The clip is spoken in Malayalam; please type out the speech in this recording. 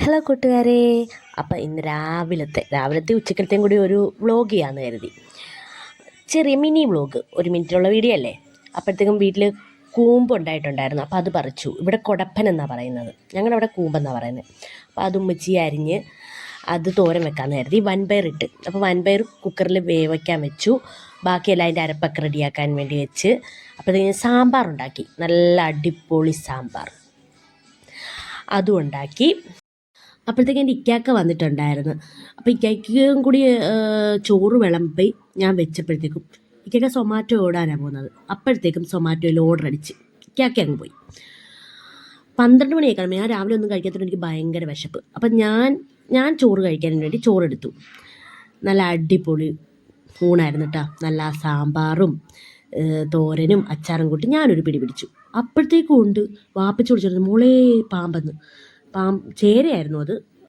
ഹലോ കൂട്ടുകാരെ. അപ്പം ഇന്ന് രാവിലത്തെ ഉച്ചക്കലത്തെയും കൂടി ഒരു വ്ളോഗ് ചെയ്യാമെന്ന് കരുതി. ചെറിയ മിനി വ്ളോഗ്, 1 മിനിറ്റുള്ള വീഡിയോ അല്ലേ. അപ്പോഴത്തേക്കും വീട്ടിൽ കൂമ്പ് ഉണ്ടായിട്ടുണ്ടായിരുന്നു. അപ്പോൾ അത് പറിച്ചു. ഇവിടെ കൊടപ്പൻ എന്നാണ് പറയുന്നത്, ഞങ്ങളവിടെ കൂമ്പെന്നാണ് പറയുന്നത്. അപ്പോൾ അത് ഉമ്മച്ചി അരിഞ്ഞ് അത് തോരൻ വെക്കാമെന്ന് കരുതി. വൻപയർ ഇട്ട്, അപ്പോൾ വൻപയർ കുക്കറിൽ വേവിക്കാൻ വെച്ചു. ബാക്കിയെല്ലാം അതിൻ്റെ അരപ്പൊക്കെ റെഡിയാക്കാൻ വേണ്ടി വെച്ച്. അപ്പോഴത്തേക്കും സാമ്പാർ ഉണ്ടാക്കി, നല്ല അടിപൊളി സാമ്പാർ അതും ഉണ്ടാക്കി. അപ്പോഴത്തേക്കും എൻ്റെ ഇക്കാക്ക വന്നിട്ടുണ്ടായിരുന്നു. അപ്പോൾ ഇക്കാക്കും കൂടി ചോറ് വിളമ്പി ഞാൻ വെച്ചപ്പോഴത്തേക്കും ഇക്കാക്ക സൊമാറ്റോ ഓടാനാണ് പോകുന്നത്. അപ്പോഴത്തേക്കും സൊമാറ്റോയിൽ ഓർഡർ അടിച്ച് ഇക്കാക്ക അങ്ങ് പോയി. 12 മണിയൊക്കെ ഞാൻ രാവിലെ ഒന്നും കഴിക്കാത്തതുകൊണ്ട് എനിക്ക് ഭയങ്കര വിശപ്പ്. അപ്പം ഞാൻ ചോറ് കഴിക്കാൻ വേണ്ടി ചോറെടുത്തു. നല്ല അടിപൊളി ഊണായിരുന്നു കേട്ടോ. നല്ല സാമ്പാറും തോരനും അച്ചാറും കൂട്ടി ഞാനൊരു പിടി പിടിച്ചു. അപ്പോഴത്തേക്കും ഉണ്ട് വാപ്പിച്ച് വിളിച്ചിരുന്നു, മോളെ പാമ്പെന്ന്. ചേരയായിരുന്നു അത്.